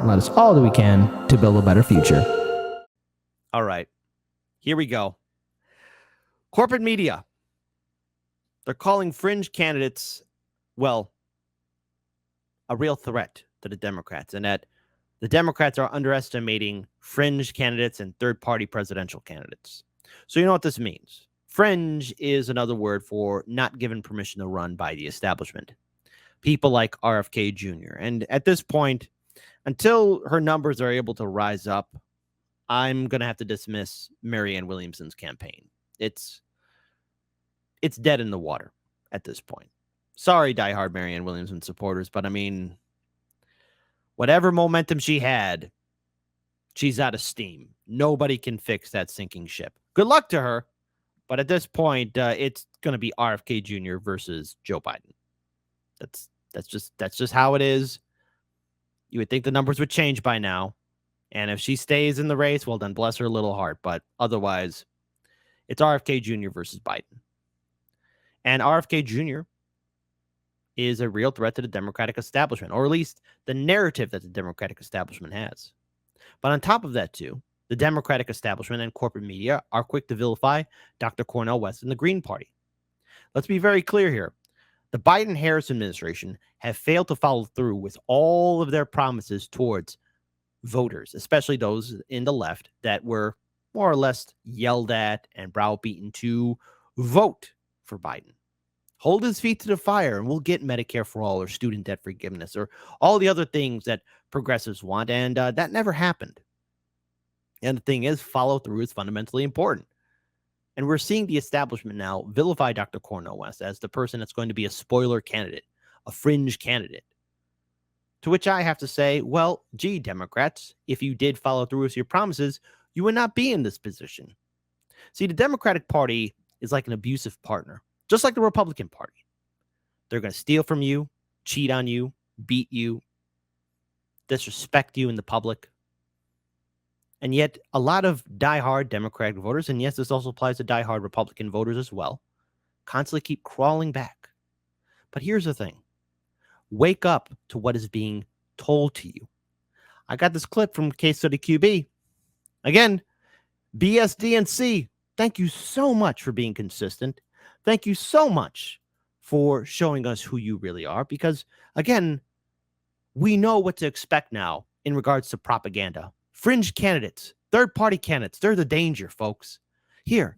and let us all do we can to build a better future. All right, here we go. Corporate media. They're calling fringe candidates, well, a real threat to the Democrats, and that the Democrats are underestimating fringe candidates and third-party presidential candidates. So you know what this means. Fringe is another word for not given permission to run by the establishment. People like RFK Jr. And at this point, until her numbers are able to rise up, I'm going to have to dismiss Marianne Williamson's campaign. It's dead in the water at this point. Sorry, diehard Marianne Williamson supporters, but I mean, whatever momentum she had, she's out of steam. Nobody can fix that sinking ship. Good luck to her, but at this point, it's going to be RFK Jr. versus Joe Biden. That's just how it is. You would think the numbers would change by now, and if she stays in the race, well, then bless her little heart. But otherwise, it's RFK Jr. versus Biden. And RFK Jr. is a real threat to the Democratic establishment, or at least the narrative that the Democratic establishment has. But on top of that, too, the Democratic establishment and corporate media are quick to vilify Dr. Cornel West and the Green Party. Let's be very clear here. The Biden-Harris administration have failed to follow through with all of their promises towards voters, especially those in the left that were more or less yelled at and browbeaten to vote for Biden. Hold his feet to the fire and we'll get Medicare for all or student debt forgiveness or all the other things that progressives want. And that never happened. And the thing is, follow through is fundamentally important. And we're seeing the establishment now vilify Dr. Cornel West as the person that's going to be a spoiler candidate, a fringe candidate. To which I have to say, well, gee, Democrats, if you did follow through with your promises, you would not be in this position. See, the Democratic Party is like an abusive partner, just like the Republican Party. They're going to steal from you, cheat on you, beat you, disrespect you in the public. And yet a lot of diehard Democratic voters, and yes, this also applies to diehard Republican voters as well, constantly keep crawling back. But here's the thing. Wake up to what is being told to you. I got this clip from Case Study QB. Again, BSDNC, thank you so much for being consistent. Thank you so much for showing us who you really are. Because, again, we know what to expect now in regards to propaganda. Fringe candidates, third-party candidates, they're the danger, folks. Here,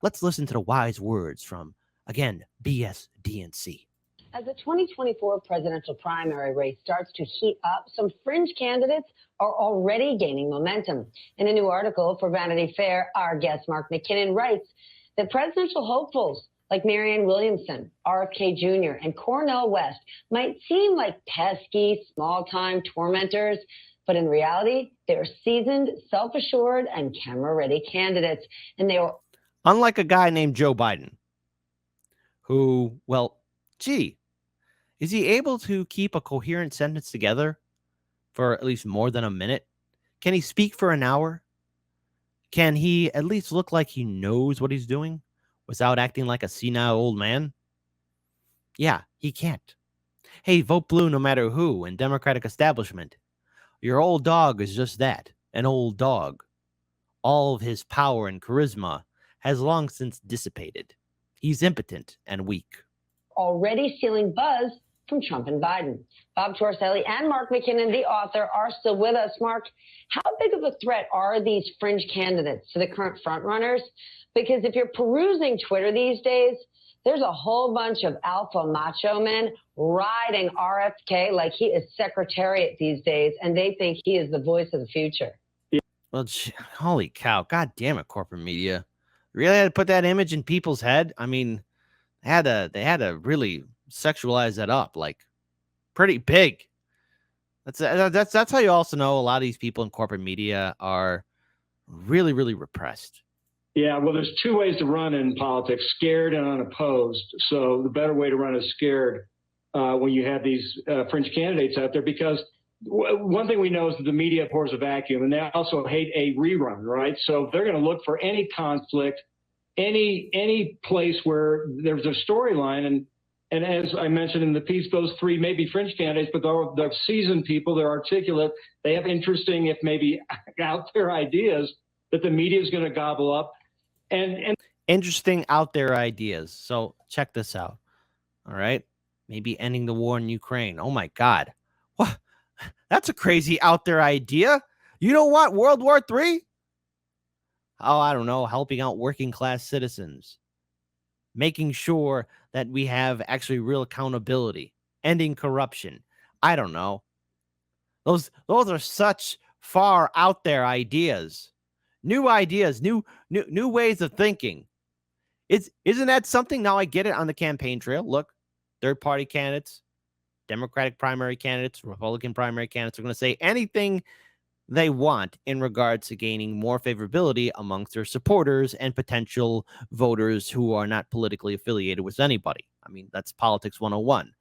let's listen to the wise words from, again, BSDNC. As the 2024 presidential primary race starts to heat up, some fringe candidates are already gaining momentum. In a new article for Vanity Fair, our guest Mark McKinnon writes that presidential hopefuls like Marianne Williamson, RFK Jr., and Cornel West might seem like pesky, small-time tormentors, but in reality, they are seasoned, self-assured, and camera-ready candidates. And they are unlike a guy named Joe Biden, who, well, gee, is he able to keep a coherent sentence together for at least more than a minute? Can he speak for an hour? Can he at least look like he knows what he's doing without acting like a senile old man? Yeah, he can't. Hey, vote blue no matter who, and Democratic establishment. Your old dog is just that, an old dog. All of his power and charisma has long since dissipated. He's impotent and weak. Already stealing buzz from Trump and Biden. Bob Torselli and Mark McKinnon, the author, are still with us. Mark, how big of a threat are these fringe candidates to the current frontrunners? Because if you're perusing Twitter these days, there's a whole bunch of alpha macho men riding RFK like he is Secretariat these days, and they think he is the voice of the future. Well, holy cow. God damn it, corporate media. Really had to put that image in people's head? I mean, they had to really sexualize that up, like pretty big. That's how you also know a lot of these people in corporate media are really, really repressed. Yeah, well, there's two ways to run in politics, scared and unopposed. So the better way to run is scared when you have these fringe candidates out there, because one thing we know is that the media pours a vacuum, and they also hate a rerun, right? So they're going to look for any conflict, any place where there's a storyline, And as I mentioned in the piece, those three may be fringe candidates, but they're seasoned people. They're articulate. They have interesting, if maybe out there ideas that the media is going to gobble up. And interesting out there ideas. So check this out. All right. Maybe ending the war in Ukraine. Oh my God. What? That's a crazy out there idea. You know what? World War III? Oh, I don't know. Helping out working class citizens. Making sure that we have actually real accountability. Ending corruption. I don't know. Those are such far out there ideas. New ideas, new ways of thinking. Isn't that something? Now I get it on the campaign trail. Look, third-party candidates, Democratic primary candidates, Republican primary candidates are going to say anything they want in regards to gaining more favorability amongst their supporters and potential voters who are not politically affiliated with anybody. I mean, that's politics 101.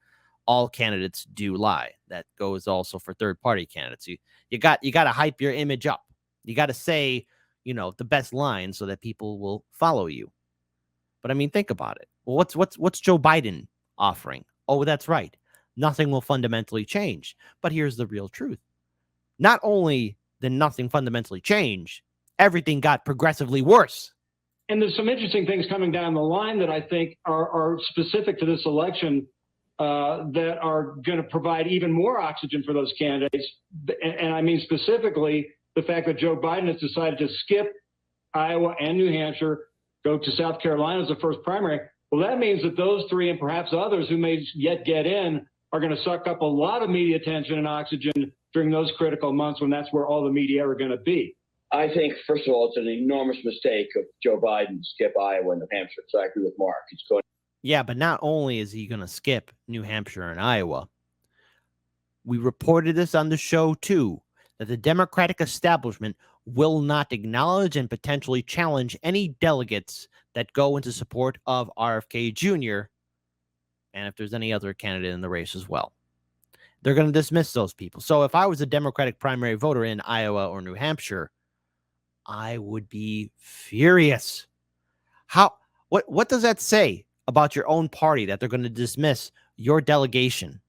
All candidates do lie. That goes also for third-party candidates. You got to hype your image up. You got to say, the best line so that people will follow you. But I mean, think about it. Well, what's Joe Biden offering? Oh, that's right. Nothing will fundamentally change. But here's the real truth. Not only did nothing fundamentally change, everything got progressively worse. And there's some interesting things coming down the line that I think are specific to this election that are going to provide even more oxygen for those candidates. And I mean specifically the fact that Joe Biden has decided to skip Iowa and New Hampshire, go to South Carolina as the first primary. Well, that means that those three and perhaps others who may yet get in are going to suck up a lot of media attention and oxygen during those critical months when that's where all the media are going to be. I think, first of all, it's an enormous mistake of Joe Biden to skip Iowa and New Hampshire. So I agree with Mark. It's going. Yeah, but not only is he going to skip New Hampshire and Iowa, we reported this on the show too, that the Democratic establishment will not acknowledge and potentially challenge any delegates that go into support of RFK Jr. and if there's any other candidate in the race as well. They're going to dismiss those people. So if I was a Democratic primary voter in Iowa or New Hampshire, I would be furious. What does that say about your own party that they're going to dismiss your delegation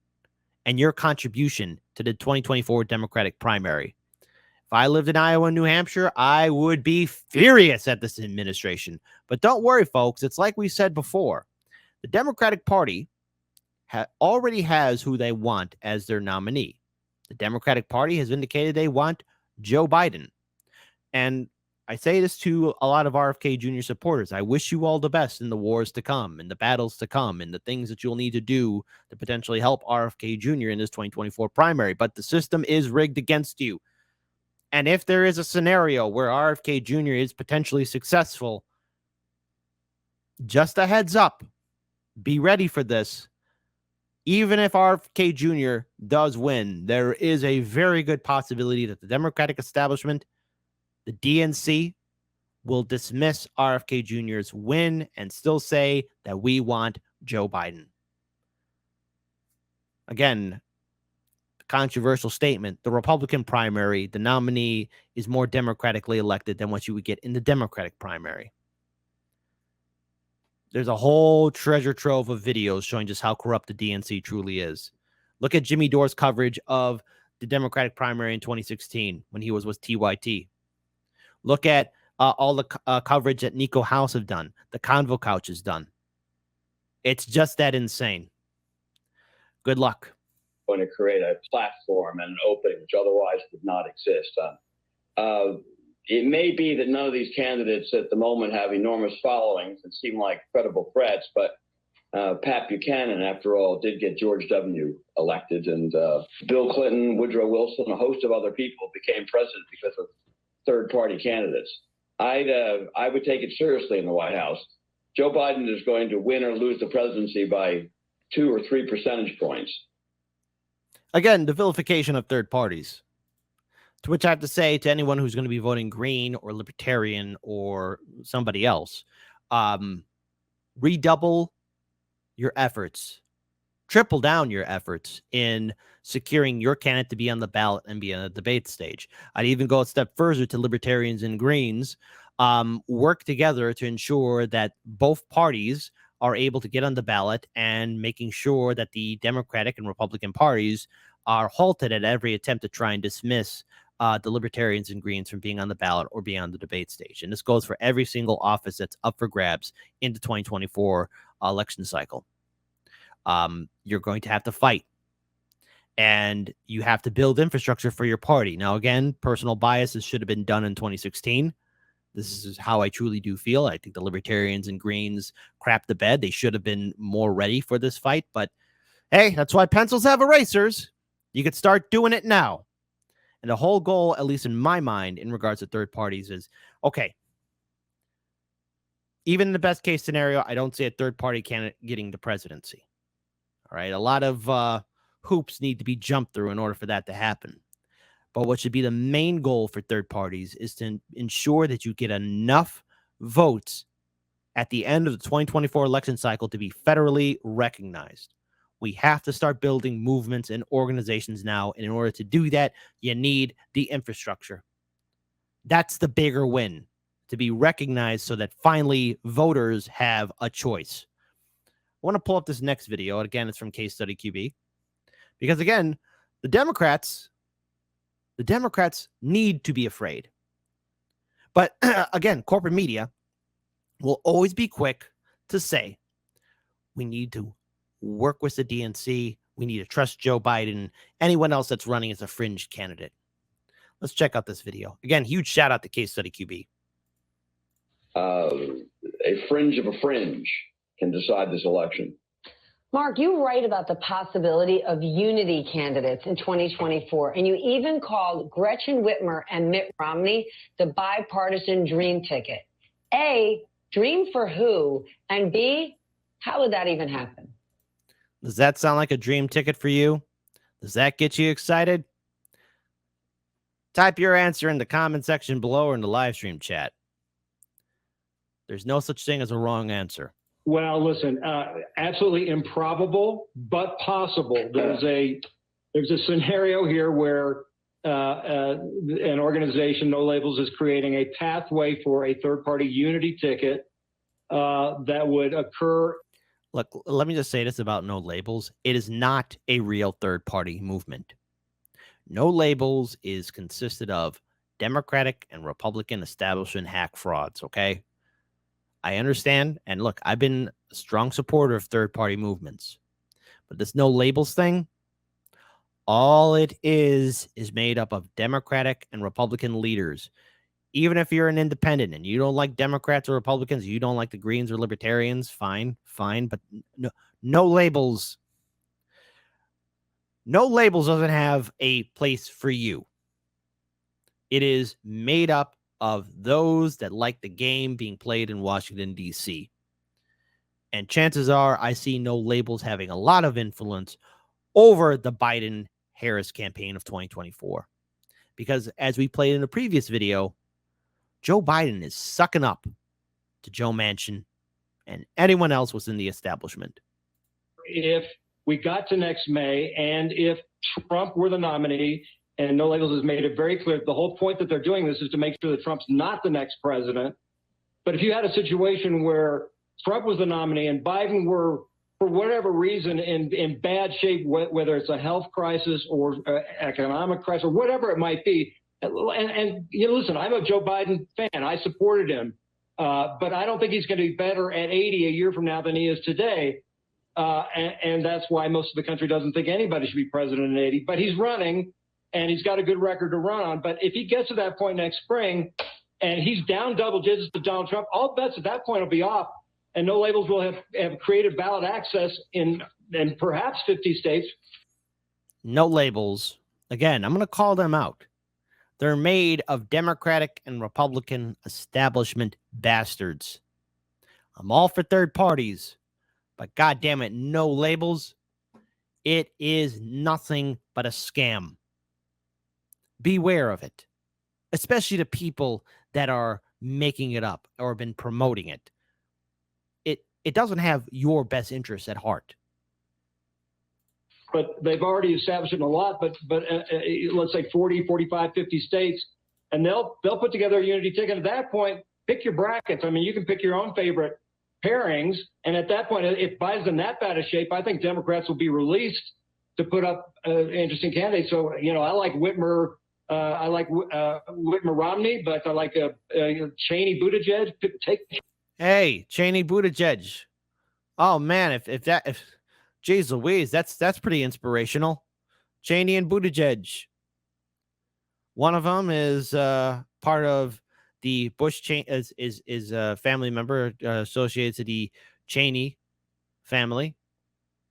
and your contribution to the 2024 Democratic primary? If I lived in Iowa and New Hampshire, I would be furious at this administration. But don't worry, folks. It's like we said before. The Democratic Party already has who they want as their nominee. The Democratic Party has indicated they want Joe Biden. And I say this to a lot of RFK Jr. supporters. I wish you all the best in the wars to come, in the battles to come, and the things that you'll need to do to potentially help RFK Jr. in this 2024 primary. But the system is rigged against you. And if there is a scenario where RFK Jr. is potentially successful, just a heads up, be ready for this. Even if RFK Jr. does win, there is a very good possibility that the Democratic establishment, the DNC, will dismiss RFK Jr.'s win and still say that we want Joe Biden. Again, controversial statement. The Republican primary, the nominee is more democratically elected than what you would get in the Democratic primary. There's a whole treasure trove of videos showing just how corrupt the DNC truly is. Look at Jimmy Dore's coverage of the Democratic primary in 2016 when he was with TYT. Look at all the coverage that Nico House have done, the Convo Couch has done. It's just that insane. Good luck. Going to create a platform and an opening which otherwise would not exist. It may be that none of these candidates at the moment have enormous followings and seem like credible threats, but Pat Buchanan, after all, did get George W. elected, and Bill Clinton, Woodrow Wilson, a host of other people became president because of third-party candidates. I would take it seriously in the White House. Joe Biden is going to win or lose the presidency by 2 or 3 percentage points. Again, the vilification of third parties. To which I have to say to anyone who's going to be voting Green or Libertarian or somebody else, redouble your efforts, triple down your efforts in securing your candidate to be on the ballot and be on the debate stage. I'd even go a step further to Libertarians and Greens, work together to ensure that both parties are able to get on the ballot and making sure that the Democratic and Republican parties are halted at every attempt to try and dismiss the Libertarians and Greens from being on the ballot or being on the debate stage. And this goes for every single office that's up for grabs in the 2024 election cycle. You're going to have to fight. And you have to build infrastructure for your party. Now, again, personal biases should have been done in 2016. This is how I truly do feel. I think the Libertarians and Greens crapped the bed. They should have been more ready for this fight. But hey, that's why pencils have erasers. You could start doing it now. And the whole goal, at least in my mind, in regards to third parties is, okay, even in the best case scenario, I don't see a third party candidate getting the presidency. All right. A lot of hoops need to be jumped through in order for that to happen. But what should be the main goal for third parties is to ensure that you get enough votes at the end of the 2024 election cycle to be federally recognized. We have to start building movements and organizations now. And in order to do that, you need the infrastructure. That's the bigger win, to be recognized so that finally voters have a choice. I want to pull up this next video. And again, it's from Case Study QB. Because again, the Democrats need to be afraid. But again, corporate media will always be quick to say, we need to work with the DNC. We need to trust Joe Biden. Anyone else that's running as a fringe candidate. Let's check out this video. Again, huge shout out to Case Study QB. A fringe of a fringe can decide this election. Mark, you write about the possibility of unity candidates in 2024, and you even called Gretchen Whitmer and Mitt Romney the bipartisan dream ticket. A, dream for who? And B, how would that even happen? Does that sound like a dream ticket for you? Does that get you excited? Type your answer in the comment section below or in the live stream chat. There's no such thing as a wrong answer. Well, listen, absolutely improbable, but possible. There's a scenario here where an organization, No Labels, is creating a pathway for a third-party unity ticket that would occur. Look, let me just say this about No Labels. It is not a real third-party movement. No Labels is consisted of Democratic and Republican establishment hack frauds, okay? I understand. And look, I've been a strong supporter of third-party movements. But this No Labels thing, all it is made up of Democratic and Republican leaders. Even if you're an independent and you don't like Democrats or Republicans, you don't like the Greens or Libertarians, fine. But No Labels. No Labels doesn't have a place for you. It is made up of those that like the game being played in Washington, D.C. And chances are I see No Labels having a lot of influence over the Biden-Harris campaign of 2024. Because as we played in a previous video, Joe Biden is sucking up to Joe Manchin and anyone else within the establishment. If we got to next May and if Trump were the nominee, and No Labels has made it very clear, the whole point that they're doing this is to make sure that Trump's not the next president. But if you had a situation where Trump was the nominee and Biden were, for whatever reason, in bad shape, whether it's a health crisis or economic crisis or whatever it might be, and you know, listen, I'm a Joe Biden fan. I supported him. But I don't think he's going to be better at 80 a year from now than he is today. And that's why most of the country doesn't think anybody should be president at 80. But he's running. And he's got a good record to run on. But if he gets to that point next spring and he's down double digits to Donald Trump, all bets at that point will be off. And No Labels will have created ballot access in perhaps 50 states. No Labels, again, I'm going to call them out. They're made of Democratic and Republican establishment bastards. I'm all for third parties, but goddamn it, No Labels, it is nothing but a scam. Beware of it, especially the people that are making it up or been promoting it. It doesn't have your best interests at heart. But they've already established it in a lot, but let's say 40, 45, 50 states, and they'll put together a unity ticket. At that point, pick your brackets. I mean, you can pick your own favorite pairings. And at that point, if Biden's in that bad of shape, I think Democrats will be released to put up interesting candidates. So, I like Whitmer. I like Whitmer Romney, but I like Cheney Buttigieg. Hey, Cheney Buttigieg. Oh man, if geez Louise, that's pretty inspirational. Cheney and Buttigieg. One of them is part of the Bush is a family member associated to the Cheney family.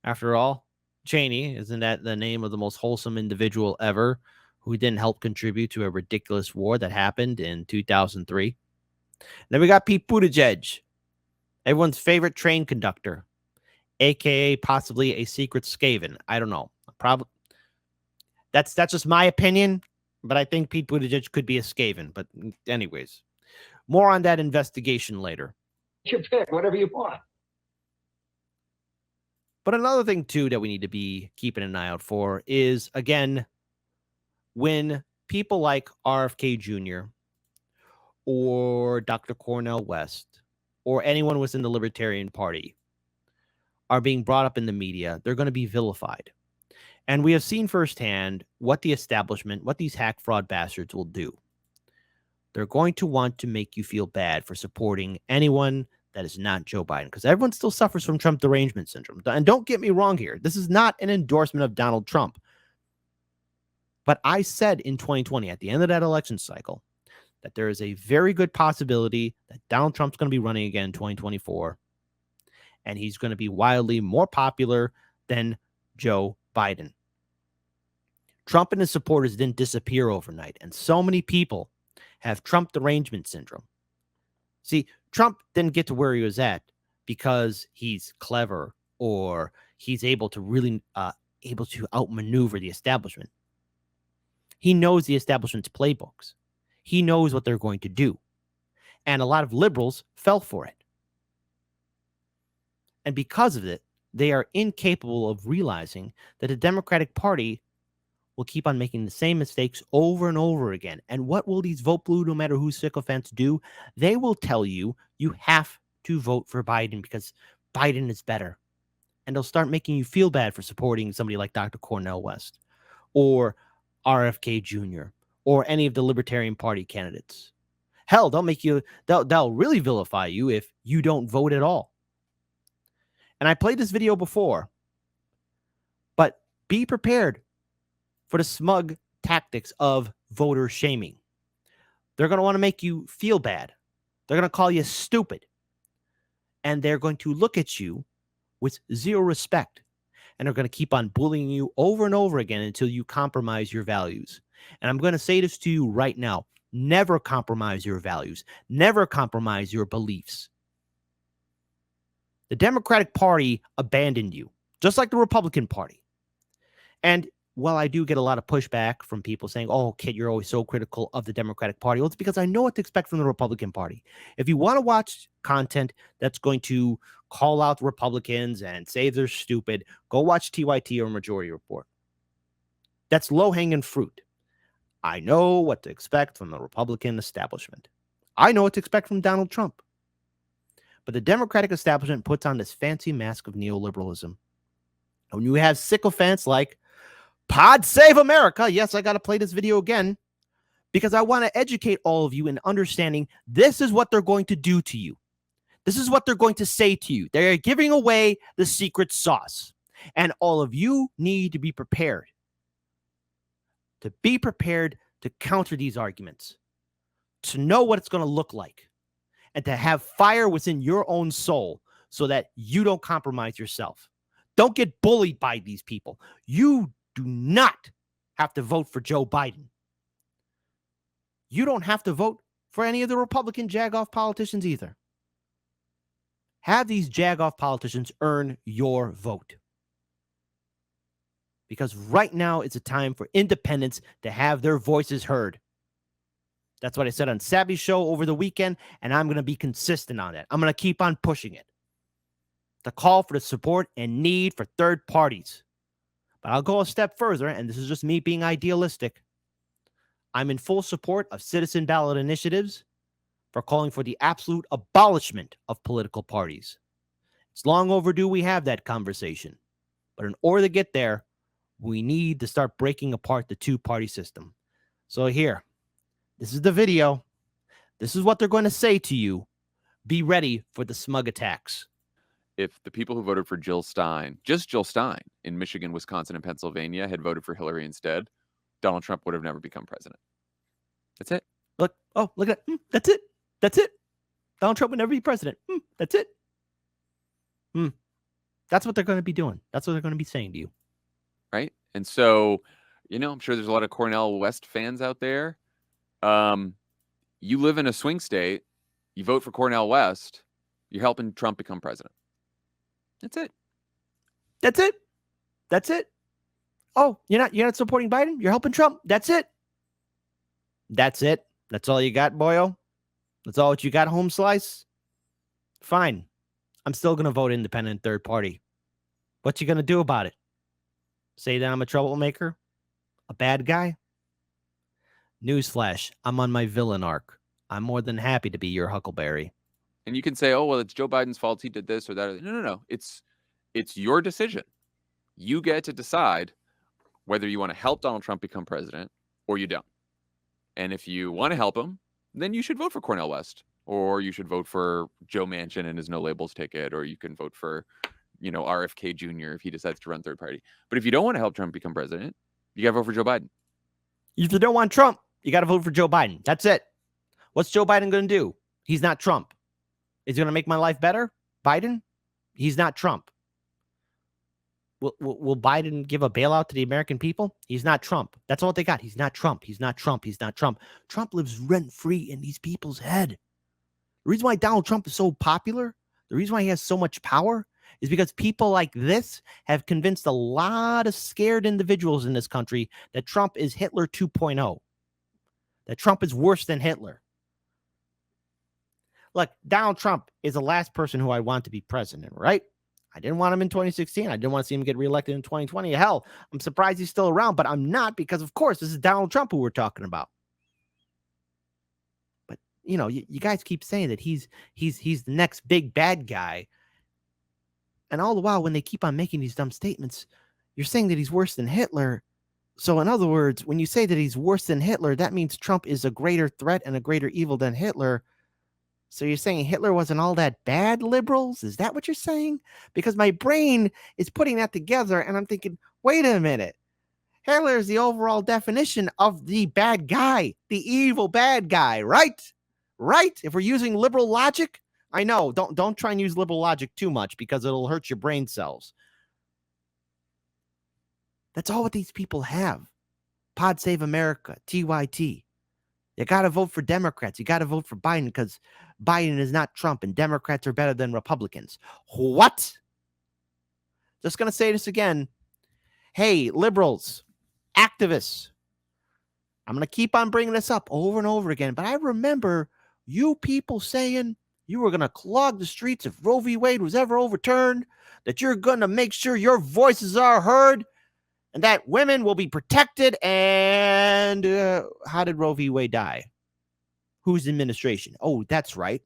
After all, Cheney, isn't that the name of the most wholesome individual ever who didn't help contribute to a ridiculous war that happened in 2003? Then we got Pete Buttigieg, everyone's favorite train conductor, aka possibly a secret Skaven. I don't know. Probably that's just my opinion, but I think Pete Buttigieg could be a Skaven. But anyways, more on that investigation later. Your pick, whatever you want. But another thing too that we need to be keeping an eye out for is, again, when people like RFK Jr. or Dr. Cornel West or anyone within the Libertarian Party are being brought up in the media, they're going to be vilified. And we have seen firsthand what the establishment, what these hack fraud bastards will do. They're going to want to make you feel bad for supporting anyone that is not Joe Biden, because everyone still suffers from Trump derangement syndrome. And don't get me wrong here. This is not an endorsement of Donald Trump. But I said in 2020, at the end of that election cycle, that there is a very good possibility that Donald Trump's going to be running again in 2024. And he's going to be wildly more popular than Joe Biden. Trump and his supporters didn't disappear overnight. And so many people have Trump derangement syndrome. See, Trump didn't get to where he was at because he's clever or he's able to really outmaneuver the establishment. He knows the establishment's playbooks. He knows what they're going to do. And a lot of liberals fell for it. And because of it, they are incapable of realizing that the Democratic Party will keep on making the same mistakes over and over again. And what will these vote blue, no matter who sycophants do? They will tell you you have to vote for Biden because Biden is better. And they'll start making you feel bad for supporting somebody like Dr. Cornel West or RFK Jr. or any of the Libertarian Party candidates. Hell, they'll really vilify you if you don't vote at all. And I played this video before, but be prepared for the smug tactics of voter shaming. They're going to want to make you feel bad. They're going to call you stupid. And they're going to look at you with zero respect. And they're going to keep on bullying you over and over again until you compromise your values. And I'm going to say this to you right now. Never compromise your values. Never compromise your beliefs. The Democratic Party abandoned you, just like the Republican Party. And while I do get a lot of pushback from people saying, oh, kid, you're always so critical of the Democratic Party, well, it's because I know what to expect from the Republican Party. If you want to watch content that's going to call out Republicans and say they're stupid, go watch TYT or Majority Report. That's low-hanging fruit. I know what to expect from the Republican establishment. I know what to expect from Donald Trump. But the Democratic establishment puts on this fancy mask of neoliberalism. And when you have sycophants like Pod Save America, yes, I got to play this video again, because I want to educate all of you in understanding this is what they're going to do to you. This is what they're going to say to you. They're giving away the secret sauce. And all of you need to be prepared. To be prepared to counter these arguments. To know what it's going to look like. And to have fire within your own soul so that you don't compromise yourself. Don't get bullied by these people. You do not have to vote for Joe Biden. You don't have to vote for any of the Republican jagoff politicians either. Have these jagoff politicians earn your vote. Because right now it's a time for independents to have their voices heard. That's what I said on Sabby's show over the weekend, and I'm going to be consistent on it. I'm going to keep on pushing it. The call for the support and need for third parties. But I'll go a step further, and this is just me being idealistic. I'm in full support of citizen ballot initiatives, for calling for the absolute abolishment of political parties. It's long overdue we have that conversation. But in order to get there, we need to start breaking apart the two-party system. So here, this is the video. This is what they're going to say to you. Be ready for the smug attacks. If the people who voted for Jill Stein, just Jill Stein, in Michigan, Wisconsin, and Pennsylvania had voted for Hillary instead, Donald Trump would have never become president. That's it. Look, oh, look at that. That's it. That's it. Donald Trump would never be president. That's it. That's what they're going to be doing. That's what they're going to be saying to you. Right? And so, I'm sure there's a lot of Cornel West fans out there. You live in a swing state, you vote for Cornel West, you're helping Trump become president. That's it. That's it. That's it. Oh, you're not supporting Biden? You're helping Trump? That's it. That's it. That's all you got, boyo? That's all what you got, home slice? Fine. I'm still going to vote independent third party. What you going to do about it? Say that I'm a troublemaker? A bad guy? Newsflash, I'm on my villain arc. I'm more than happy to be your Huckleberry. And you can say, oh, well, it's Joe Biden's fault he did this or that. No. It's your decision. You get to decide whether you want to help Donald Trump become president or you don't. And if you want to help him, then you should vote for Cornel West, or you should vote for Joe Manchin and his no labels ticket, or you can vote for, RFK Jr. if he decides to run third party. But if you don't want to help Trump become president, you got to vote for Joe Biden. If you don't want Trump, you got to vote for Joe Biden. That's it. What's Joe Biden going to do? He's not Trump. Is he going to make my life better? Biden? He's not Trump. Will Biden give a bailout to the American people? He's not Trump. That's all they got. He's not Trump. He's not Trump. He's not Trump. Trump lives rent-free in these people's head. The reason why Donald Trump is so popular, the reason why he has so much power, is because people like this have convinced a lot of scared individuals in this country that Trump is Hitler 2.0. That Trump is worse than Hitler. Look, Donald Trump is the last person who I want to be president, right? I didn't want him in 2016. I didn't want to see him get reelected in 2020. Hell, I'm surprised he's still around, but I'm not, because, of course, this is Donald Trump who we're talking about. But, you guys keep saying that he's the next big bad guy. And all the while, when they keep on making these dumb statements, you're saying that he's worse than Hitler. So, in other words, when you say that he's worse than Hitler, that means Trump is a greater threat and a greater evil than Hitler. So you're saying Hitler wasn't all that bad, liberals? Is that what you're saying? Because my brain is putting that together, and I'm thinking, wait a minute. Hitler is the overall definition of the bad guy, the evil bad guy, right? Right? If we're using liberal logic, I know, don't try and use liberal logic too much because it'll hurt your brain cells. That's all what these people have. Pod Save America, TYT. You got to vote for Democrats. You got to vote for Biden because Biden is not Trump and Democrats are better than Republicans. What? Just going to say this again. Hey, liberals, activists, I'm going to keep on bringing this up over and over again, but I remember you people saying you were going to clog the streets if Roe v. Wade was ever overturned, that you're going to make sure your voices are heard, and that women will be protected. And how did Roe v. Wade die? Whose administration? Oh, that's right.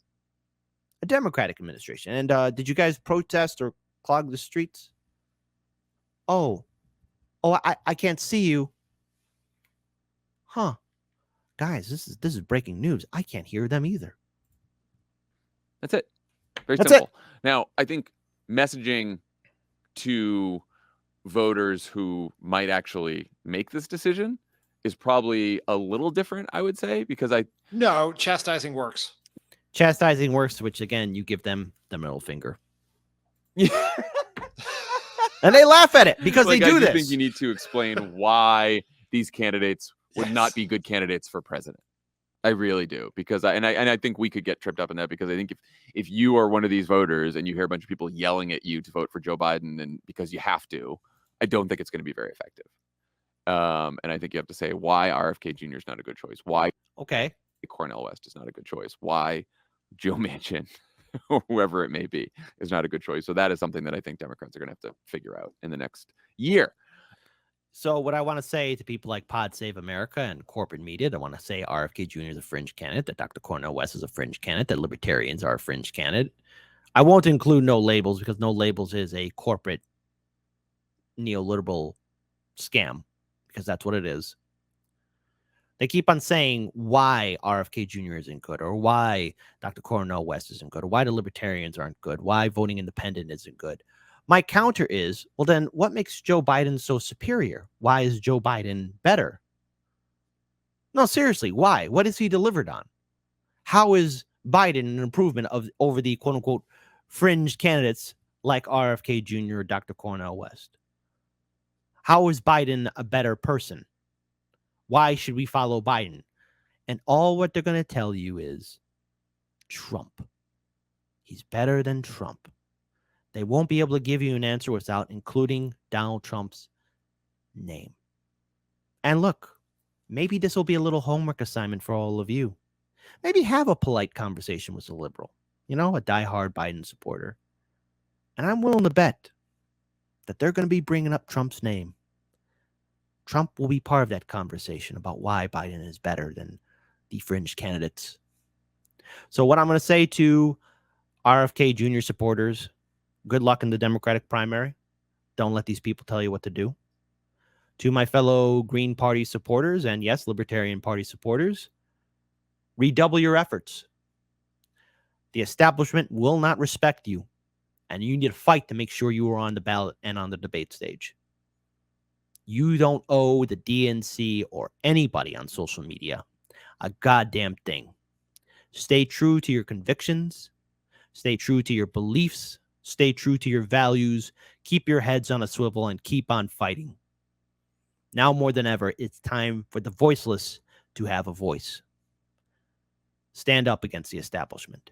A Democratic administration. And did you guys protest or clog the streets? Oh, I can't see you. Huh. Guys, this is breaking news. I can't hear them either. That's it. Very That's simple. it. Now, I think messaging to voters who might actually make this decision is probably a little different, I would say, because No, chastising works. Chastising works, which again, you give them the middle finger. And they laugh at it because they do this. I think you need to explain why these candidates would not be good candidates for president. I really do, because I think we could get tripped up in that, because I think if you are one of these voters and you hear a bunch of people yelling at you to vote for Joe Biden and because you have to, I don't think it's going to be very effective. And I think you have to say why RFK Jr. is not a good choice. Why Cornel West is not a good choice. Why Joe Manchin, or whoever it may be, is not a good choice. So that is something that I think Democrats are going to have to figure out in the next year. So what I want to say to people like Pod Save America and corporate media, I want to say RFK Jr. is a fringe candidate, that Dr. Cornel West is a fringe candidate, that libertarians are a fringe candidate. I won't include No Labels because No Labels is a corporate neoliberal scam, because that's what it is. They keep on saying why RFK Jr. isn't good, or why Dr. Cornel West isn't good, or why the libertarians aren't good, why voting independent isn't good. My counter is, well, then what makes Joe Biden so superior? Why is Joe Biden better? No, seriously, why? What has he delivered on? How is Biden an improvement over the quote unquote fringe candidates like RFK Jr. or Dr. Cornel West? How is Biden a better person? Why should we follow Biden? And all what they're going to tell you is Trump. He's better than Trump. They won't be able to give you an answer without including Donald Trump's name. And look, maybe this will be a little homework assignment for all of you. Maybe have a polite conversation with a liberal, a diehard Biden supporter. And I'm willing to bet that they're going to be bringing up Trump's name. Trump will be part of that conversation about why Biden is better than the fringe candidates. So what I'm going to say to RFK Jr. supporters, good luck in the Democratic primary. Don't let these people tell you what to do. To my fellow Green Party supporters, and yes, Libertarian Party supporters, redouble your efforts. The establishment will not respect you, and you need to fight to make sure you are on the ballot and on the debate stage. You don't owe the DNC or anybody on social media a goddamn thing. Stay true to your convictions. Stay true to your beliefs. Stay true to your values. Keep your heads on a swivel and keep on fighting. Now more than ever, it's time for the voiceless to have a voice. Stand up against the establishment.